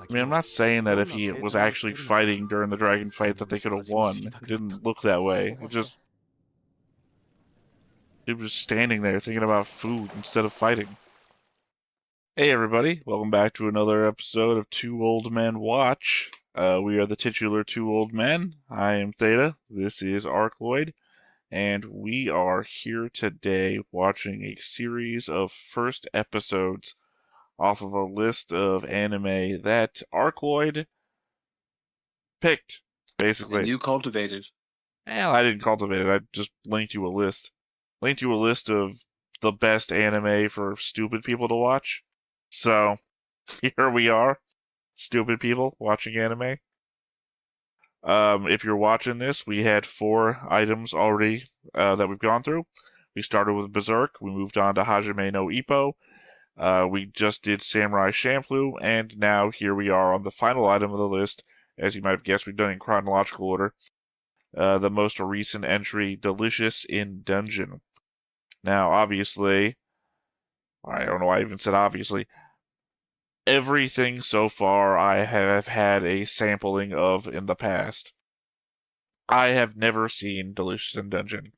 I mean, I'm not saying that if he was actually fighting during the dragon fight that they could have won. It didn't look that way. He was standing there thinking about food instead of fighting. Hey everybody, welcome back to another episode of Two Old Men Watch. We are the titular Two Old Men. I am Theta, this is Arcloid, and we are here today watching a series of first episodes off of a list of anime that Arcloid picked, basically. And you cultivated. Well, I didn't cultivate it, I just linked you a list. Linked you a list of the best anime for stupid people to watch. So, here we are, stupid people watching anime. If you're watching this, we had 4 items already that we've gone through. We started with Berserk, we moved on to Hajime no Ippo, we just did Samurai Champloo, and now here we are on the final item of the list. As you might have guessed, we've done it in chronological order. The most recent entry, Delicious in Dungeon. Now, obviously, I don't know why I even said obviously, everything so far I have had a sampling of in the past. I have never seen Delicious in Dungeon.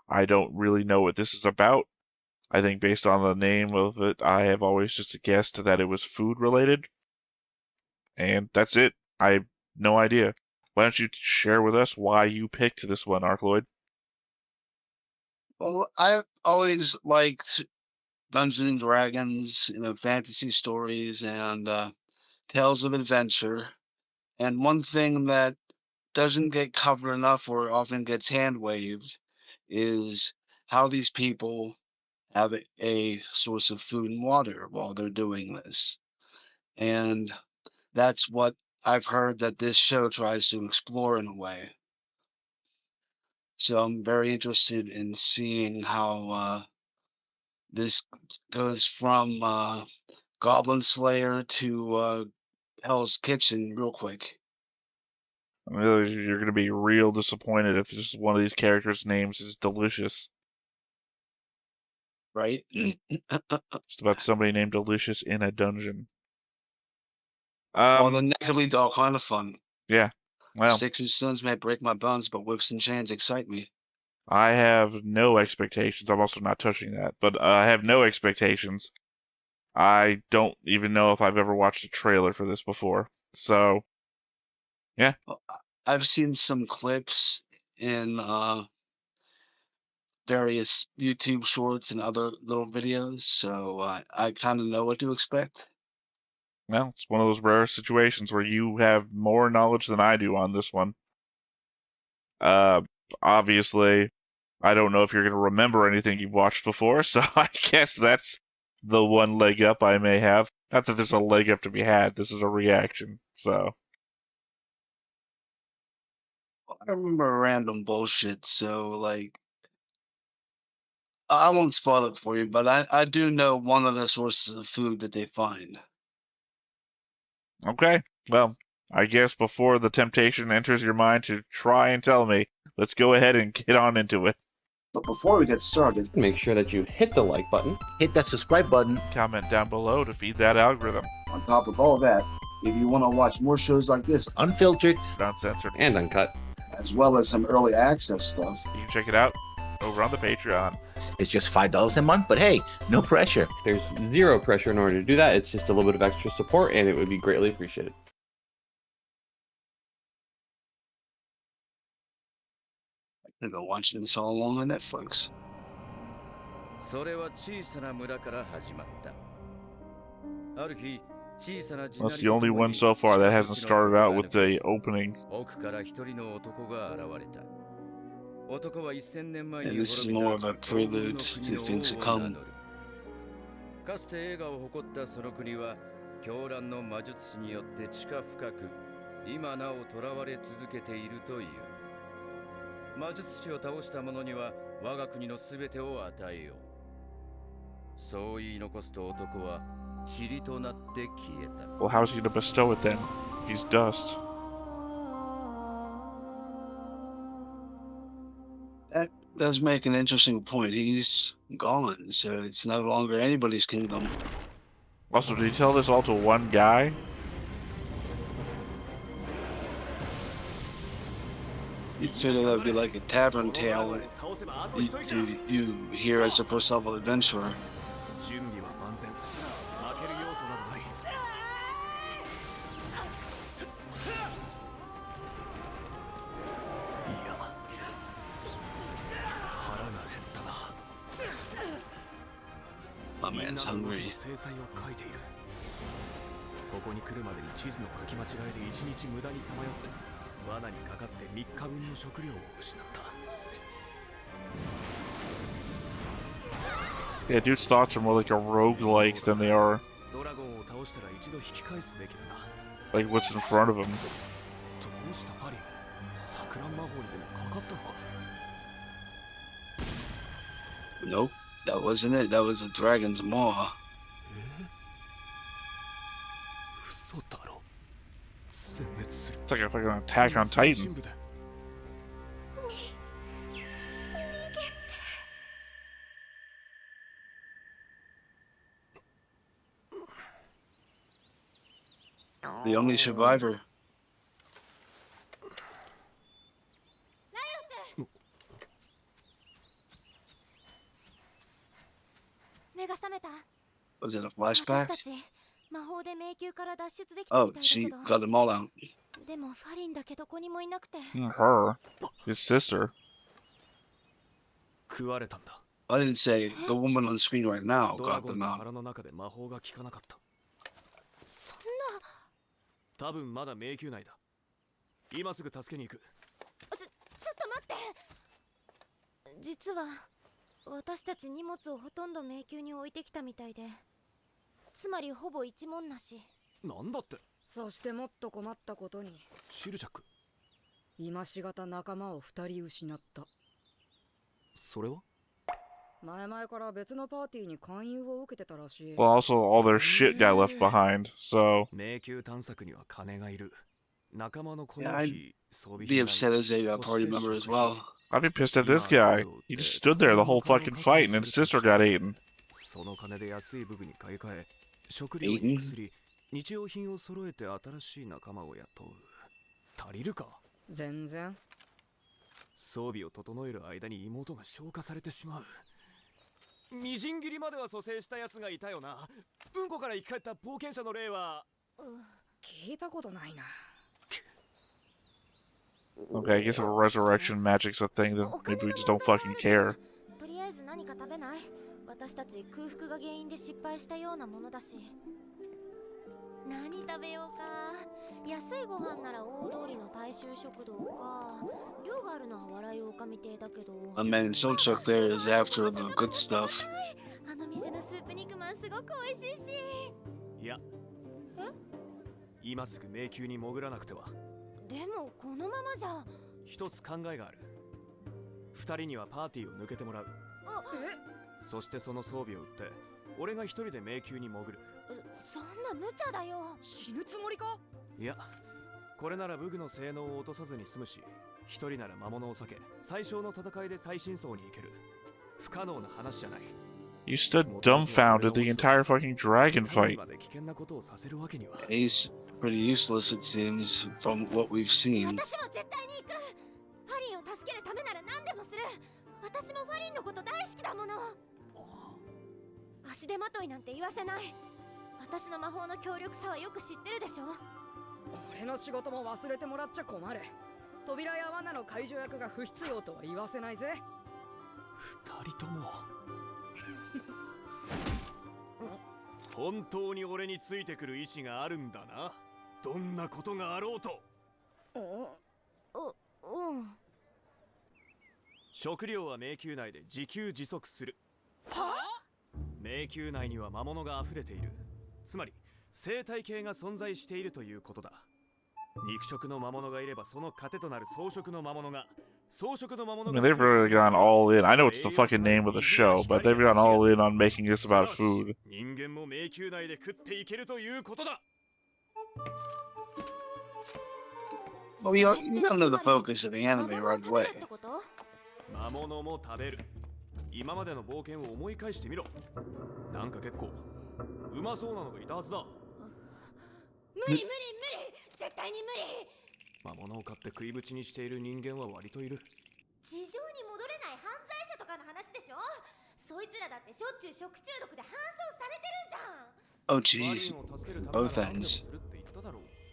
I don't really know what this is about. I think based on the name of it, I have always just guessed that it was food related. And that's it. I have no idea. Why don't you share with us why you picked this one, Arcloid? Well, I always liked Dungeons and Dragons, fantasy stories and tales of adventure. And one thing that doesn't get covered enough or often gets hand waved is how these people have a source of food and water while they're doing this. And that's what I've heard that this show tries to explore in a way. So I'm very interested in seeing how this goes from Goblin Slayer to Hell's Kitchen real quick. Really, you're going to be real disappointed if just one of these characters' names is Delicious. Right? Just about somebody named Delicious in a dungeon. Well, the negatively dull kind of fun. Yeah. Well, Sticks and stones may break my bones, but whips and chains excite me. I have no expectations. I'm also not touching that, but I have no expectations. I don't even know if I've ever watched a trailer for this before. So, yeah. Well, I've seen some clips in various YouTube shorts and other little videos, so I kind of know what to expect. Well, it's one of those rare situations where you have more knowledge than I do on this one. Obviously, I don't know if you're going to remember anything you've watched before, so I guess that's the one leg up I may have. Not that there's a leg up to be had, this is a reaction, so. I remember random bullshit, so like I won't spoil it for you, but I do know one of the sources of food that they find. Okay, well, I guess before the temptation enters your mind to try and tell me, let's go ahead and get on into it. But before we get started, make sure that you hit the like button, hit that subscribe button, comment down below to feed that algorithm. On top of all that, if you want to watch more shows like this, unfiltered, uncensored, and uncut, as well as some early access stuff, you can check it out over on the Patreon. It's just $5 a month, but hey, no pressure. There's zero pressure in order to do that. It's just a little bit of extra support, and it would be greatly appreciated. I've been watching this all along on Netflix. That's the only one so far that hasn't started out with the opening. And this is more of a prelude to things to come. Well, how's he going to bestow it then? He's dust. That does make an interesting point. He's gone, so it's no longer anybody's kingdom. Also, did he tell this all to one guy? You'd figure that would be like a tavern tale you hear as a first level adventurer. 準備は万全。負ける要素などない。いや、腹が減ったな。 My みんな man's の動き hungry. の制裁を書いている。ここに来るまでに地図の書き間違いで1日無駄にさまよって、罠にかかって3日分の食料を失った。 Yeah, dude's thoughts are more like a roguelike than they are ドラゴンを倒したら一度引き返すべきだな。 like what's in front of him. どうしたファリン、錯乱魔法にでもかかったのか。 Nope, that wasn't it. That was a dragon's maw. 嘘だろ。殲滅する。 It's like a fucking Attack on Titan. 部で The only survivor. 目が覚めた。 Was it a 私 flashback? たち魔法で迷宮から脱出できた Oh, みたいだ she けど、 got them all out. でもファリンだけどこにもいなくて。 Her, his sister. 食われたんだ。 I didn't say the woman on screen right now ドラ got ゴン them の out. 腹の中で魔法が効かなかった。そんな。多分まだ迷宮内だ。今すぐ助けに行く。ちょっと待って。実は私たち荷物をほとんど迷宮に置いてきたみたいで、つまりほぼ一文なし。なんだって。そしてもっと困ったことに、シルジャック。今しがた仲間を2人失った。それは？前々から別のパーティーに勧誘を受けてたらしい。 Well, also all their shit got left behind. So 迷宮探索には金がいる。仲間のこ Yeah, の I'd 日、装備 Be 品 upset 代 as a party member as well. I'd be pissed at this guy. He just stood there the whole fucking fight and his sister got eaten. その金で安い武具に買い替え、食料に薬、日用品を揃えて新しい仲間を雇う。足りるか？全然。装備を整える間に妹が消化されてしまう。みじん切りまでは蘇生したやつがいたよな。うんこから生き返った冒険者の例は。聞いたことないな。 Okay, I guess if resurrection magic's a thing, then maybe we just don't fucking care. とりあえず何か食べない？私たち空腹が原因で失敗したようなものだし。何食べようか。安いご飯なら大通りの大衆食堂か。量があるのは笑い狼亭だけど。 My man Sochuk there is after the good stuff. あの店のスープ肉まんすごく美味しいし。いや。今すぐ迷宮に潜らなくては。でもこのままじゃ。一つ考えがある。二人にはパーティーを抜けてもらう。そしてその装備を売って俺が一人で迷宮に潜る。そんな無茶だよ。死ぬつもりか？いや、これなら武具の性能を落とさずに済むし、一人なら魔物を避け最小の戦いで最新層に行ける。不可能な話じゃない。 You stood dumbfounded the entire fucking dragon fight. 危険なことをさせるわけには。 He's pretty useless, it seems, from what we've seen. 私も絶対に行く。ファリンを助けるためなら何でもする。私もファリンのこと大好きだもの。足手まといなんて言わせない。私の魔法の強力さはよく知ってるでしょ。俺の仕事も忘れてもらっちゃ困る。扉や罠の解除役が不必要とは言わせないぜ。二人とも本当に俺についてくる意志があるんだな。どんなことがあろうと。うん。食料は迷宮内で自給自足する。は？迷宮内には魔物が溢れている。つまり生態系が存在しているということだ。肉食の魔物がいればその糧となる草食の魔物が。 I mean, they've really gone all in. I know it's the fucking name of the show, but they've gone all in on making this about food. 人間も迷宮内で食っていけるということだ。 Well, you gotta know the focus of the anime right away. 魔物も食べる。今までの冒険を思い返してみろ。なんか結構うまそうなのがいたはずだ。無理。絶対に無理。魔物を買って食いぶちにしている人間は割といる。地上に戻れない犯罪者とかの話でしょ。そいつらだってしょっちゅう食中毒で搬送されてるじゃん。 Oh jeez. Both ends.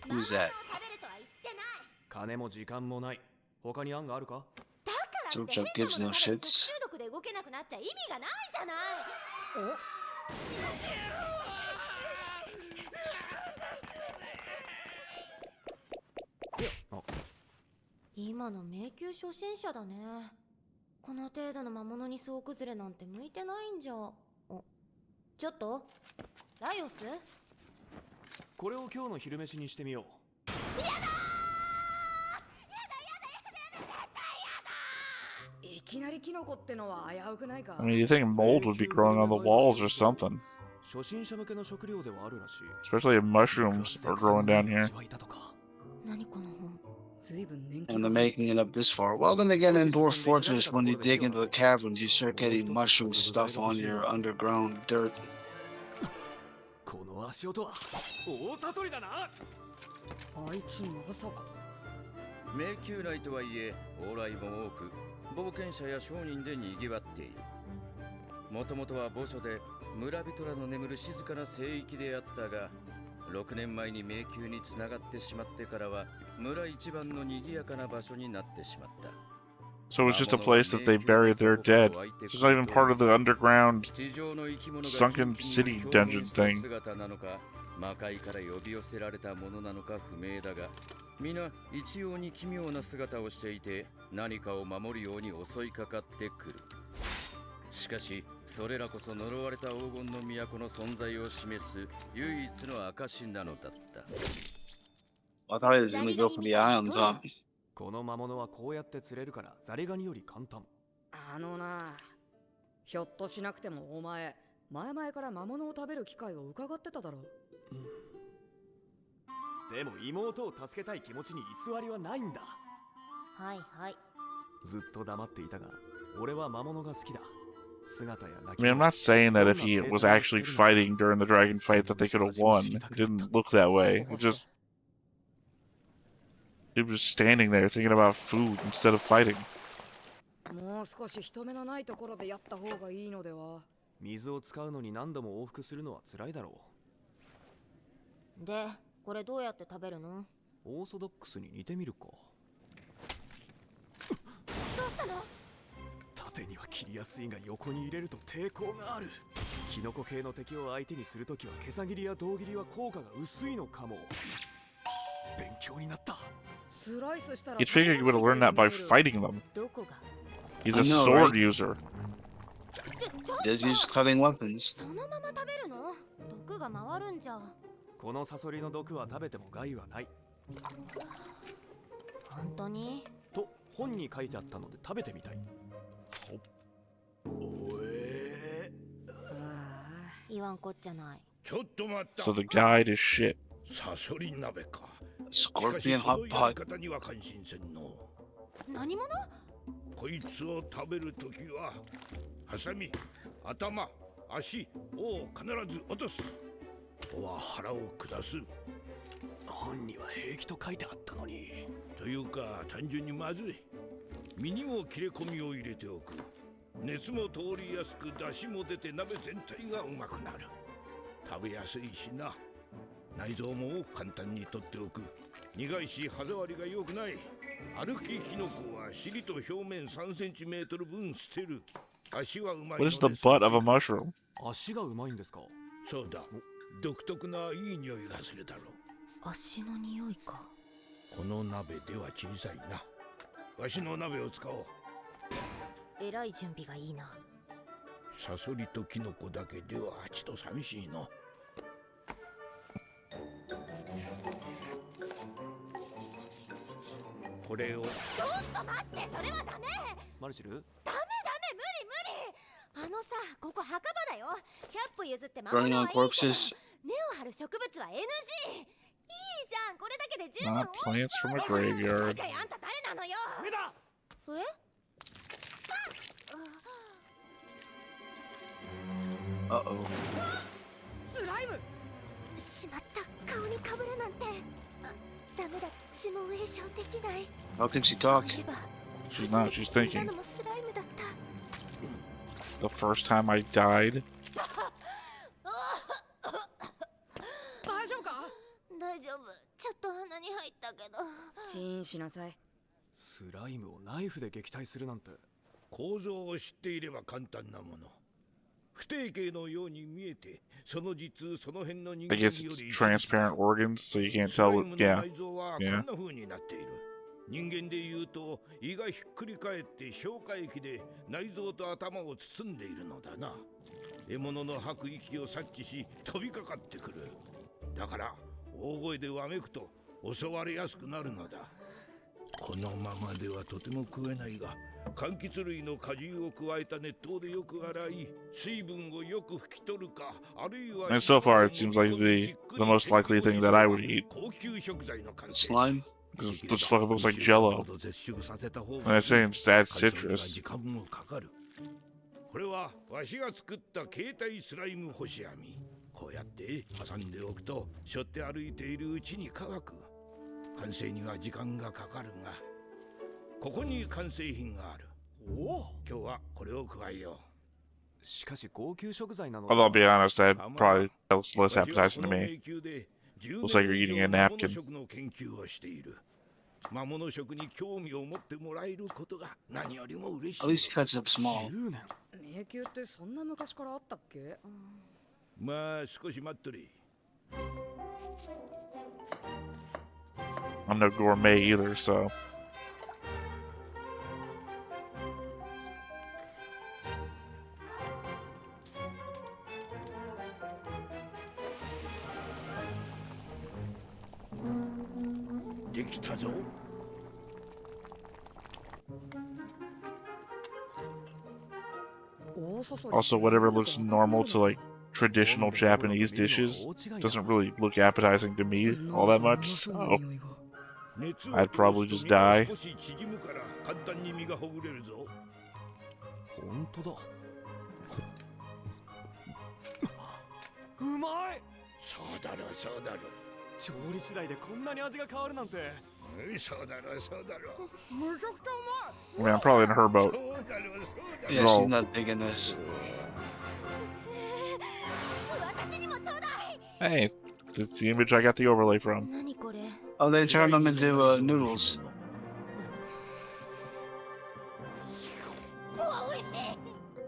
Who's that? 食べるとは言ってない。金も時間もない。他に案があるか？だからって Joke 変な gives も no の食べて shits. 食中毒で動けなくなっちゃ意味がないじゃない。今の迷宮初心者だね。この程度の魔物に総崩れなんて向いてないんじゃ。ちょっとライオス、これを今日の昼飯にしてみよう。いきなりキノコってのは危うくないか。 I mean, you think mold would be growing on the walls or something. 初心者向けの食料ではあるらしい。 Especially if mushrooms are growing down here. 何この本。 And they're making it up this far. Well, then again, in Dwarf Fortress, when you dig into the caverns, you start getting mushroom stuff on your underground dirt. この足音は大サソリだな。あいつまさか。迷宮内とはいえ往来も多く冒険者や商人でにぎわっている。もともとは墓所で村人らの眠る静かな聖域であったが、6年前に迷宮につながってしまってからは村一番の賑やかな場所になってしまった。 So it's just a place that they bury their dead. It's not even part of the underground sunken city dungeon thing. 魔界から呼び寄せられたものなのか不明だが、皆一様に奇妙な姿をしていて何かを守るように襲いかかってくる。しかしそれらこそ呪われた黄金の都の存在を示す唯一の証なのだった。 I thought he was gonna go for the eye on top. この魔物はこうやって釣れるからザリガニより簡単。な、ひょっとしなくてもお前前々から魔物を食べる機会を伺ってただろう。でも妹を助けたい気持ちに偽りはないんだ。はいはい。ずっと黙っていたが俺は魔物が好きだ。姿や鳴 I き mean, I'm not saying that if he was actually fighting during the dragon fight that they could have won. It didn't look that way. He was standing there thinking about food instead of fighting. もう少し人目のないところでやった方がいいのでは。水を使うのに何度も往復するのは辛いだろう。で、これどうやって食べるの？オーソドックスに似てみるか。どうしたの？縦には切りやすいが横に入れると抵抗がある。キノコ系の敵を相手にするときは毛さ切りや胴切りは効果が薄いのかも。勉強になった。You'd figure you would have learned that by fighting them. He's a I know, sword right? user. Does use cutting weapons. そのまま食べるの？毒が回るんじゃ。このサソリの毒は食べても害はない。本当に？と本に書いてあったので食べてみたい。おえー。言わんこっちゃない。ちょっと待った。 So the guide is shit. サソリ鍋か。 Scorpion hot pot. 何者？こいつを食べるときはハサミ、頭、足を必ず落とす。尾は腹を下す。本には平気と書いてあったのに。というか単純にまずい。身にも切れ込みを入れておく。熱も通りやすく出汁も出て鍋全体がうまくなる。食べやすいしな。内臓も簡単に取っておく。苦いし歯触りが良くない。歩きキノコは尻と表面3センチメートル分捨てる。足はうまいの What です。 is the butt of a mushroom? 足がうまいんですか？そうだ。独特ないい匂いがするだろう。足の匂いか。この鍋では小さいな。わしの鍋を使おう。えらい準備がいいな。サソリとキノコだけではちと寂しいの。これを。ちょっと待って、それはダメ。マルシル？ダメ無理。あのさ、ここ墓場だよ。100歩譲って魔物はいいけど、根を張る植物は NG。いいじゃん、これだけで十分。 Not plants from a graveyard. あんた誰なのよ。上だ。えUh-oh. スライム。しまった、顔にかぶるなんて。ダメだ、How can she talk? She's not. She's thinking. The first time I died. 大丈夫か？大丈夫。ちょっと鼻に入ったけど。チーンしなさい。スライムをナイフで撃退するなんて。構造を知っていれば簡単なもの。不定形のように見えて、その実その辺の人間 I よ guess り it's transparent organs, so you can't tell what. スライムの Yeah. 内臓はこん Yeah. な風になっている。人間で言うと胃がひっくり返って消化液で内臓と頭を包んでいるのだな。獲物の吐く息を察知し飛びかかってくる。だから大声でわめくと襲われやすくなるのだ。このままではとても食えないが、柑橘類の果汁を加えた熱湯でよく洗い、水分をよく拭き取るか、あるいは And so far, it seems like the most likely thing that I would eat. 高級食材の完成。 Slime? Because this fucking looks like Jello. And it's saying just add citrus. これはわしが作った携帯スライム干し網。こうやって挟んでおくと、背負って歩いているうちに乾く。完成には時間がかかるが、ここに完成品がある。おお、今日はこれを加えよう。しかし高級食材なの。 Although I'll be honest, that probably looks less appetizing to me. Looks like you're eating a napkin. 魔物食に興味を持ってもらえることが何よりも嬉しい。 At least he cuts up small. 10年。迷宮ってそんな昔からあったっけ？まあ少し待っとれ。 I'm no gourmet either, so. Also, whatever looks normal to like traditional Japanese dishes doesn't really look appetizing to me all that much, so I'd probably just die. 本当だ。うまい。そうだろうそうだろう。調理次第でこんなに味が変わるなんて。そうだろうそうだろう。 I mean, I'm probably in her boat. Yeah, No. she's not digging this. Hey, that's the image I got the overlay from. 何これ？ Oh, they turned them into noodles. うわ、美味しい。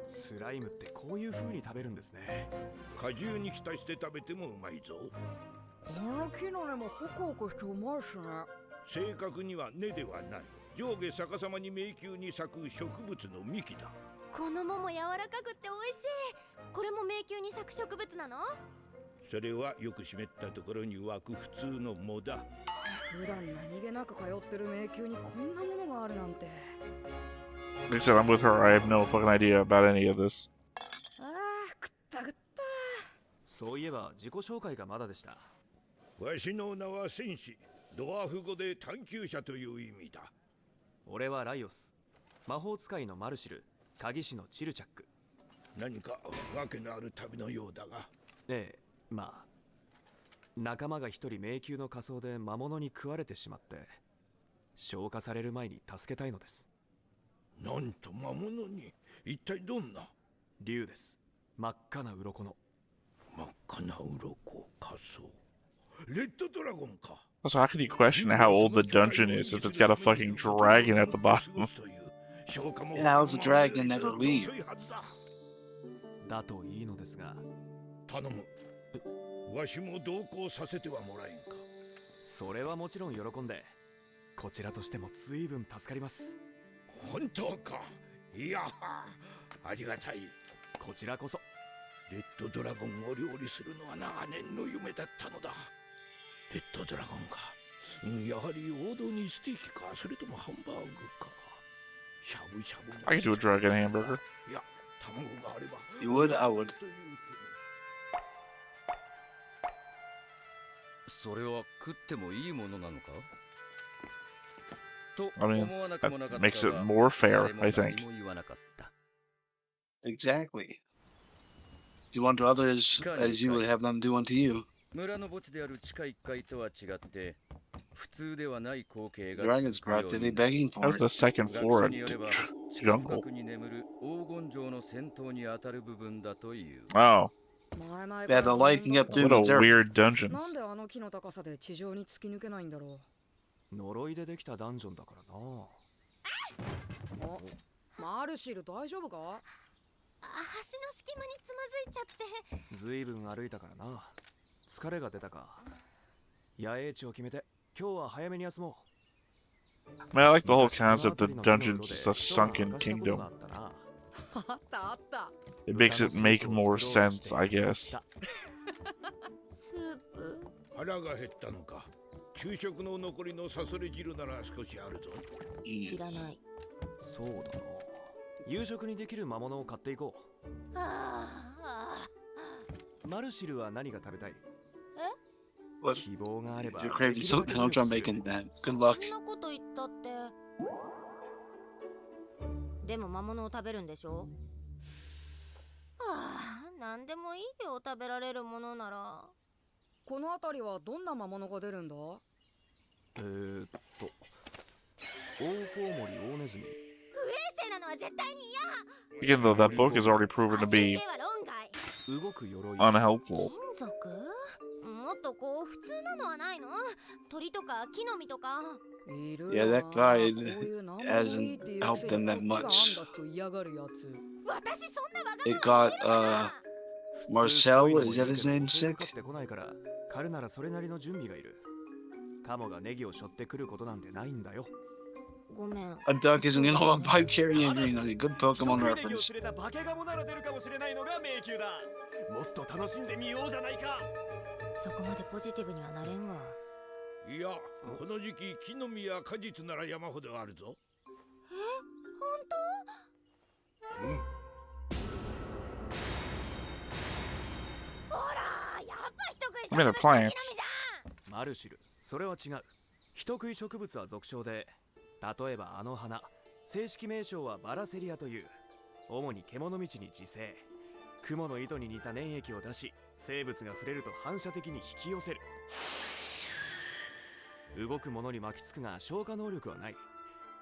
スライムってこういう風に食べるんですね。果汁に浸して食べてもうまいぞ。この木の根もホクホクしてうまいっすね。正確には根ではない。上下逆さまに迷宮に咲く植物の幹だ。この桃柔らかくって美味しい。これも迷宮に咲く植物なの？それはよく湿ったところに湧く普通の藻だ。普段何気なく通ってる迷宮にこんなものがあるなんて。 Like I said, I'm with her. I have no fucking idea about any of this. ああ、食った食った。そういえば自己紹介がまだでした。わしの名は戦士。ドワーフ語で探求者という意味だ。俺はライオス。魔法使いのマルシル、鍵師のチルチャック。何か訳のある旅のようだが。ええ、まあ。仲間が一人迷宮の仮装で魔物に食われてしまって、消化される前に助けたいのです。なんと魔物に、一体どんな？竜です。真っ赤な鱗の。真っ赤な鱗、仮装。レッドドラゴンか。 Also, how can you question how old the dungeon is if it's got a fucking dragon at the bottom? Yeah, how's the dragon never leave? だといいのですが。頼む。わしも同行させてはもらえんか。それはもちろん喜んで。こちらとしても随分助かります。本当か。いや、ありがたい。こちらこそ。レッドドラゴンを料理するのは長年の夢だったのだ。レッドドラゴンか。やはり王道にステーキか、それともハンバーグか。しゃぶしゃぶ。 I could do a dragon hamburger. いや、卵があれば。 You would? I would. それは食ってもいいものなのか？ I mean, that makes it more fair, I think. Exactly. You want to others as you would have them do unto you. 村の墓地である地下1階とは違って普通ではない光景が Dragons 続くよう practically になる begging How's for the it. second 学 floor 者 a によれば地下 jungle? 深くに眠る黄金城の先頭に当たる部分だという Oh, 前々 Yeah, か the ら liking up 不安 through what the a dirt. weird だ dungeon. なんであの木の高さで地上に突き抜けないんだろ呪いでできたダンジョンだからな。う。マルシル大丈夫か？足の隙間につまずいちゃって。ずいぶん歩いたからな。疲れが出たか。野営地を決めて今日は早めに休も I mean, I like the う。 whole 昔この concept 辺 of りの木の dungeons 色 is で a 人が sunken 明かしたことが kingdom. あったな。あったあった。 It makes it make more sense, I guess. スープ。腹が減ったのか。給食の残りのサソリ汁なら少しあるぞ。いらない。そうだな。夕食にできる魔物を買っていこう。マルシルは何が食べたい？ What? 希望があれば If you're craving something, I'll try making that. Good luck. そんなこと言ったって。でも魔物を食べるんでしょ？なんでもいいよ、食べられるものなら。この辺りはどんな魔物が出るんだ？オオコウモリオオネズミ。不衛生なのは絶対に嫌。 Again, though, that book is already proven to 神 be 経は論外。動く鎧。 unhelpful. 金属？もっとこう普通なのはないの？鳥とか木の実とか。いる Yeah, よ that な、 guy こういう何でもいい hasn't っていうく helped せ them に that こっちが案 much. 出すと嫌がるやつ。私そんなわが It まま got 言えるかな？ Marcel, is that his name, 襲い sick? かかってこないから彼ならそれなりの準備がいる。カモがネギを背負ってくることなんてないんだよ。ごめん。 A duck isn't gonna love pipe carrying green on a good Pokemon ネギを reference. 連れた化けガモなら出るかもしれないのが迷宮だ。もっと楽しんでみようじゃないか。そこまでポジティブにはなれんわ。いや、この時期木の実や果実なら山ほどあるぞ。本当？うん。ほら、やっぱ人食い I mean, they're 植物の木の plants. 実じゃん。マルシル、それは違う。人食い植物は俗称で、例えばあの花、正式名称はバラセリアという、主に獣道に自生。雲の糸に似た粘液を出し、生物が触れると反射的に引き寄せる。動くものに巻きつくが消化能力はない。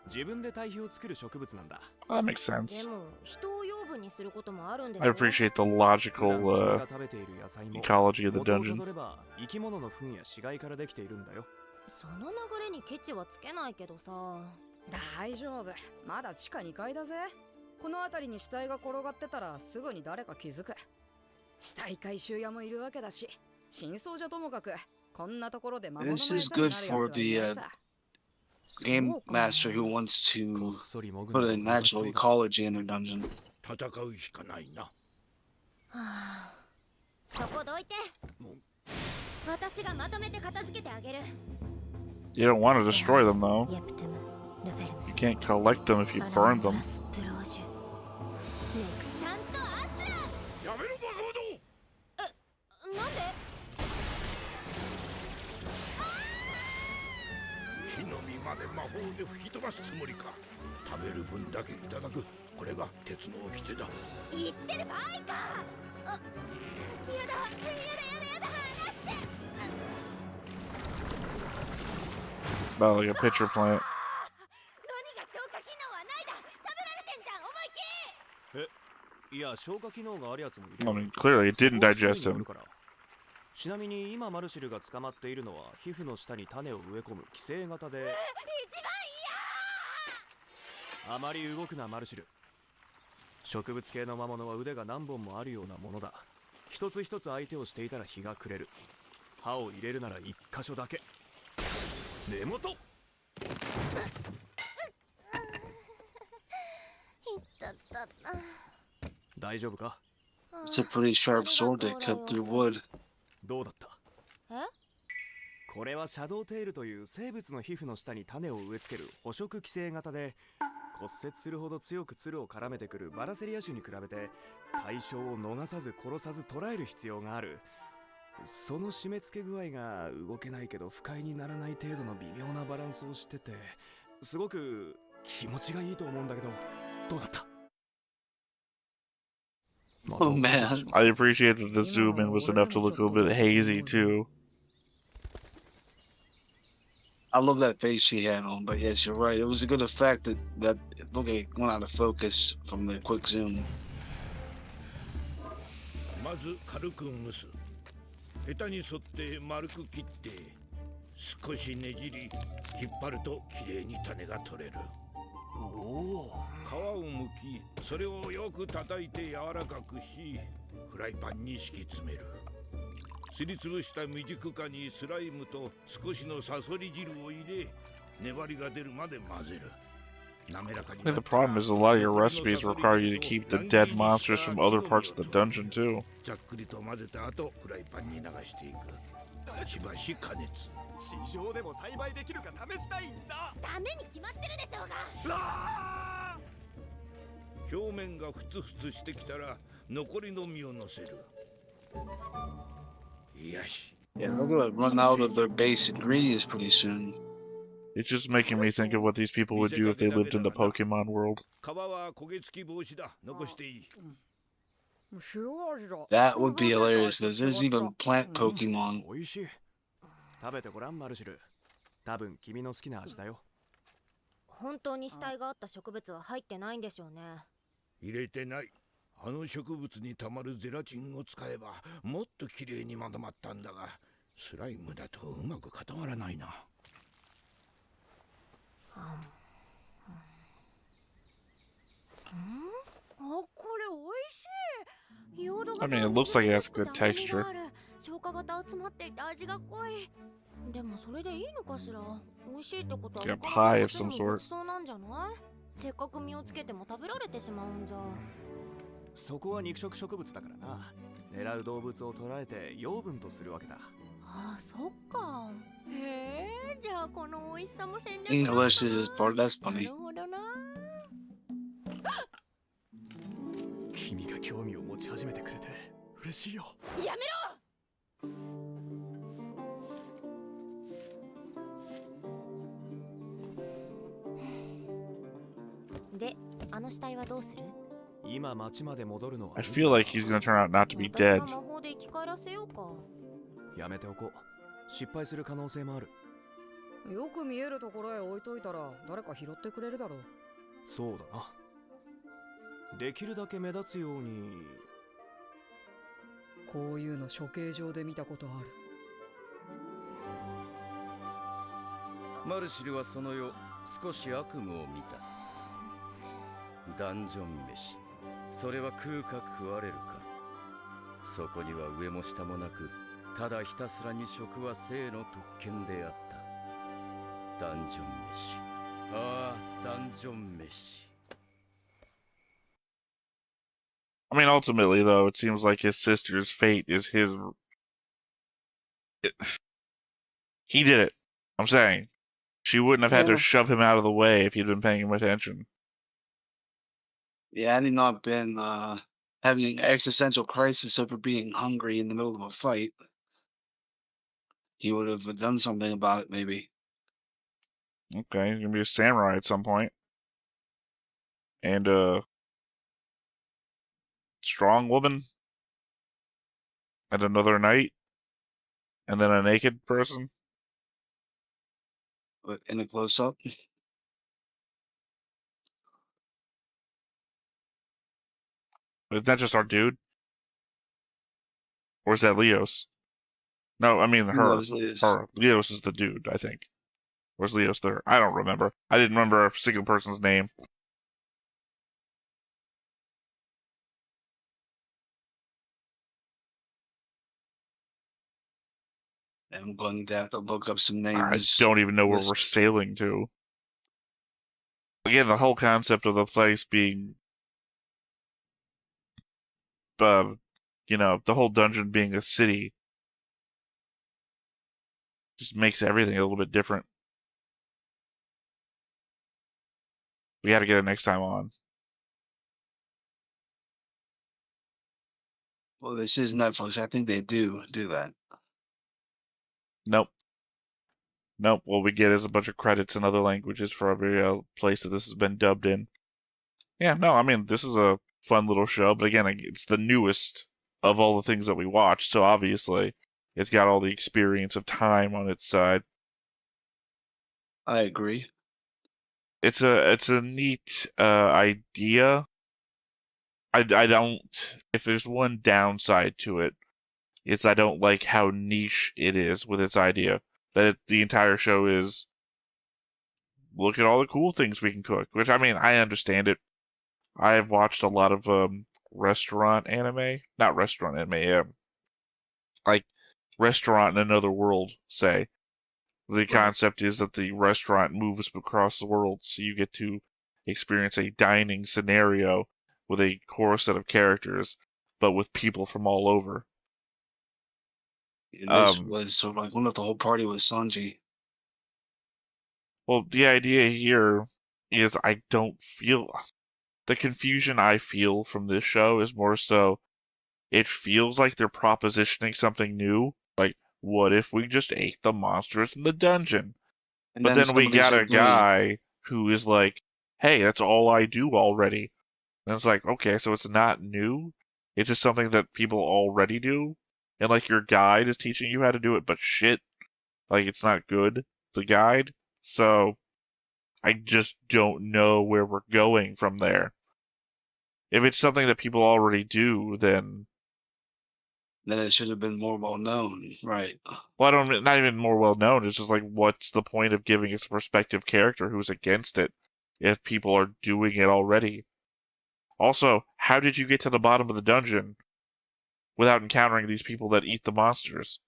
自分で堆肥を作る植物なんだ。 That makes sense. でも人を養分にすることもあるんでし I ょ？ appreciate the 普段 logical 君が食べている野菜も ecology of the 元をた dungeon. どれば生き物の糞や死骸からできているんだよ。その流れにケチはつけないけどさ。大丈夫、まだ地下2階だぜ。この辺りに死体が転がってたらすぐに誰か気づく。死体回収屋もいるわけだし、真相じゃともかくこんなところで魔物の This 餌 is になる good やつ for はいない the さ。 game そうか。 master who wants こっ to そり潜る put の an が楽し actual そうだ。 ecology in their dungeon. 戦うしかないな。はあ、そこどいて。私がまとめて片付けてあげる。 You don't want to destroy them, though. イェプトゥム、ルフェルム You ス、 can't collect them if you burn them. アランダラスプロージュ、ネクサントアスやめろバカ者。ラ。なんで？木の実まで魔法で吹き飛ばすつもりか。食べる分だけいただく。これが鉄の掟だ。言ってる場合か。あ、やだ、やだ、やだ、離して。 About like a pitcher plant. 何が消化機能はないだ。食べられてんじゃん、思いっきり。いや、消化機能があるやつもい I る。 mean, clearly it didn't digest him. ちなみに今マルシルが捕まっているのは皮膚の下に種を植え込む寄生型で、一番あまり動くなマルシル。植物系の魔物は腕が何本もあるようなものだ。一つ一つ相手をしていたら日が暮れる。歯を入れるなら一箇所だけ。根元。嫌。痛ったった。大丈夫か？ It's a pretty sharp sword to cut through wood. どうだった？え？これはシャドウテールという生物の皮膚の下に種を植え付ける捕食寄生型で、骨折するほど強く鶴を絡めてくるバラセリア種に比べて対象を逃さず殺さず捕らえる必要がある。その締め付け具合が動けないけど不快にならない程度の微妙なバランスをしてて、すごく気持ちがいいと思うんだけど、どうだった？ Oh man. I appreciate that the zoom in was enough to look a little bit hazy too. I love that face he had on. But yes, you're right. It was a good effect that it looked like it went out of focus from the quick zoom. まず軽く蒸す。ヘタに沿って丸く切って少しねじり引っ張るときれいに種が取れる。おお。皮を剥きそれをよく叩いて柔らかくしフライパンに敷き詰める。すりつぶした未熟果にスライムと少しのサソリ汁を入れ粘りが出るまで混ぜる。 I think the problem is a lot of your recipes require you to keep the dead monsters from other parts of the dungeon too. ざっくりと混ぜた後フライパンに流していく。しばし加熱。市場でも栽培できるか試したいんだ。ダメに決まってるでしょうが。表面がふつふつしてきたら残りの実を乗せる。よし。 Yeah, they're gonna run out of their base ingredients pretty soon. It's just making me think of what these people would do if they lived in the Pokemon world. 皮は焦げ付き防止だ。残していい。That would be hilarious because there's even plant Pokemon. 美味しい。食べてごらんマルシル。多分君の好きな味だよ。本当に死体があった植物は入ってないんでしょうね。入れてない。あの植物にたまるゼラチンを使えばもっときれいにまとまったんだが、スライムだとうまく固まらないな。 I mean, it looks like it has good texture. 消化型集まっていて味が濃い。でもそれでいいのかしら。美味しいってことは Like a pie of some sort. そうなんじゃない？せっかく実をつけても食べられてしまうんじゃ。そこは肉食植物だからな。狙う動物を捕らえて養分とするわけだ。ああ、そっか。へえ、じゃあこの美味しさも戦略。 English is part that's な funny. るほどな。君が興味を持ち始めてくれて嬉しいよ。やめろ。で、あの死体はどうする？今町まで戻るのは I feel like he's gonna turn out not to be dead. 私が魔法で生き返らせようか。やめておこう。失敗する可能性もある。よく見えるところへ置いといたら誰か拾ってくれるだろう。そうだな。できるだけ目立つように。こういうの処刑場で見たことある。マルシルはその夜少し悪夢を見た。ダンジョン飯。それは食うか食われるか。そこには上も下もなく、ただひたすらに食は生の特権であった。ダンジョン飯。ああ、ダンジョン飯。 I mean, ultimately, though, it seems like his sister's fate is his. He did it. I'm saying. She wouldn't have had to Yeah. shove him out of the way if he'd been paying him attention. Yeah, had he not been having an existential crisis over being hungry in the middle of a fight, he would have done something about it, maybe. Okay, he's gonna be a samurai at some point. And, strong woman. And another knight. And then a naked person. But in a close up. Is that just our dude? Or is that Leos? No, I mean her. Leos. Her. Leos is the dude, I think. Where's Leos there? I don't remember. I didn't remember a single person's name. I'm going to have to look up some I names. don't even know where This- we're sailing to. Again, the whole concept of the place being, the whole dungeon being a city, just makes everything a little bit different. We got to get it next time on. Well, this is Netflix. I think they do that. Nope. What we get is a bunch of credits in other languages for every place that this has been dubbed in. Yeah, no, I mean, this is a fun little show, but again, it's the newest of all the things that we watched, so obviously it's got all the experience of time on its side. I agree. It's a neat idea. I don't. If there's one downside to it, it's I don't like how niche it is with its idea. The entire show is look at all the cool things we can cook. Which I mean, I understand it. I have watched a lot of restaurant anime, not restaurant anime, like restaurant in another world. Say the Right. concept is that the restaurant moves across the world, so you get to experience a dining scenario with a core set of characters, but with people from all over. And this Um, was sort of like, what if the whole party was Sanji? well, the idea here is I don't feel the confusion I feel from this show is more so it feels like they're propositioning something new. Like, what if we just ate the monsters in the dungeon? And But then then we somebody's got are a doing it. guy who is like, hey, that's all I do already. And it's like, okay, so it's not new. It's just something that people already do. And like your guide is teaching you how to do it, but shit, like it's not good, the guide. So I just don't know where we're going from there. If it's something that people already do, then Then it should have been more well known, right? well, I don't not even more well known. It's just like, what's the point of giving us a prospective character who's against it if people are doing it already? Also, how did you get to the bottom of the dungeon without encountering these people that eat the monsters?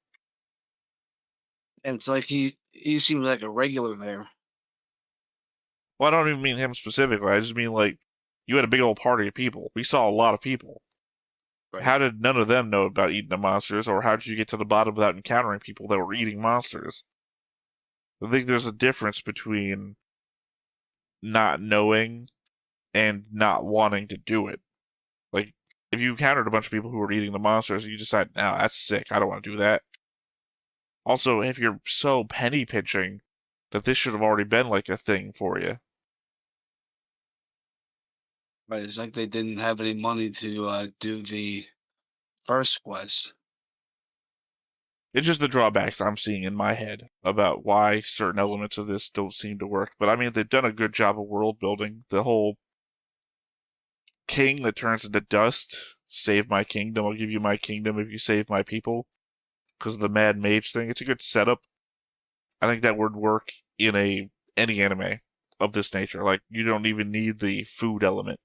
And it's like he seems like a regular there. Well, I don't even mean him specifically. I just mean like you had a big old party of people. We saw a lot of people. Right. How did none of them know about eating the monsters, or how did you get to the bottom without encountering people that were eating monsters? I think there's a difference between not knowing and not wanting to do it. Like, if you encountered a bunch of people who were eating the monsters and you decide, no, that's sick, I don't want to do that. Also, if you're so penny pinching that this should have already been like a thing for you. Right. It's like they didn't have any money to do the first quest. It's just the drawbacks I'm seeing in my head about why certain elements of this don't seem to work. But I mean, they've done a good job of world building. The whole king that turns into dust, save my kingdom, I'll give you my kingdom if you save my people, because of the mad mage thing. It's a good setup. I think that would work in any anime of this nature. Like, you don't even need the food element.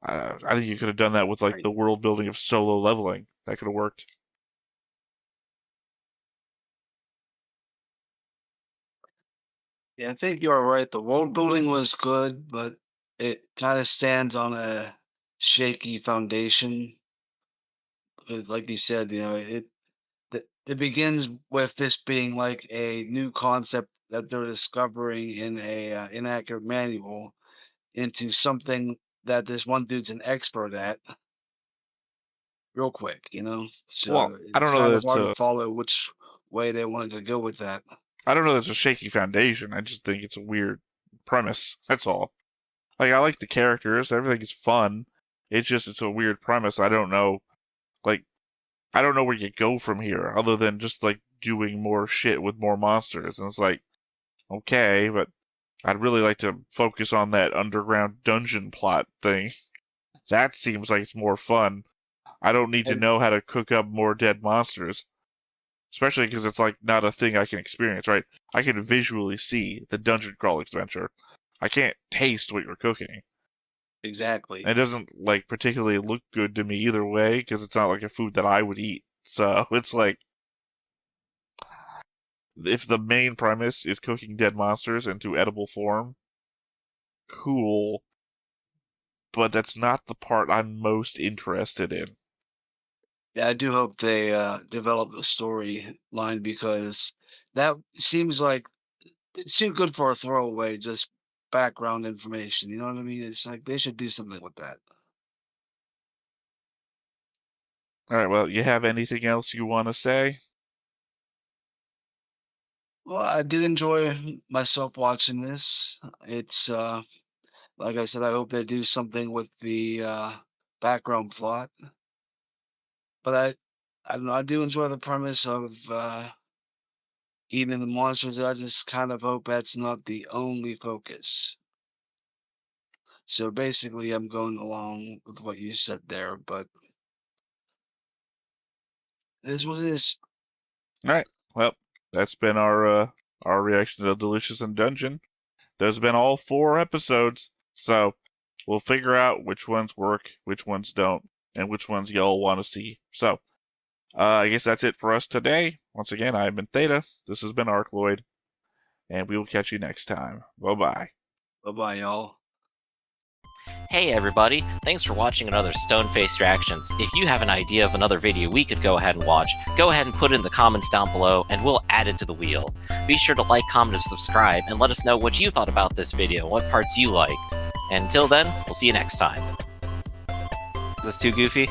I think you could have done that with like Right. the world building of solo leveling. That could have worked. Yeah, I think you're right. The world building was good, but it kind of stands on a shaky foundation. Because, like you said, it begins with this being like a new concept that they're discovering in a inaccurate manual into something that this one dude's an expert at real quick, you know? Well, So I don't it's know kind that of it's hard to a follow which way they wanted to go with that. I don't know that it's a shaky foundation. I just think it's a weird premise. That's all. Like I like the characters, everything is fun. It's a weird premise. I don't know like I don't know where you go from here other than just like doing more shit with more monsters. And it's like, okay, but I'd really like to focus on that underground dungeon plot thing. That seems like it's more fun. I don't need to And know how to cook up more dead monsters, especially because it's like not a thing I can experience, right? I can visually see the dungeon crawl adventure. I can't taste what you're cooking. exactly. It doesn't like particularly look good to me either way because it's not like a food that I would eat. So it's like if the main premise is cooking dead monsters into edible form, cool, but that's not the part I'm most interested in. Yeah, I do hope they develop a storyline because that seems like it seemed good for a throwaway, just background information. You know what I mean? It's like they should do something with that. All right, well, you have anything else you want to say? Well, I did enjoy myself watching this. It's like I said, I hope they do something with the background plot. But I don't know. I do enjoy the premise of eating the monsters. I just kind of hope that's not the only focus. So basically, I'm going along with what you said there, but it is what it is. All right. Well, that's been our reaction to Delicious in Dungeon. There's been all 4 episodes, so we'll figure out which ones work, which ones don't, and which ones y'all want to see. So, I guess that's it for us today. Once again, I've been Theta. This has been Arcloid, and we will catch you next time. Bye-bye. Bye-bye, y'all. Hey everybody, thanks for watching another Stone-Faced Reactions. If you have an idea of another video we could go ahead and watch, go ahead and put it in the comments down below and we'll add it to the wheel. Be sure to like, comment, and subscribe and let us know what you thought about this video, what parts you liked. And until then, we'll see you next time. Is this too goofy?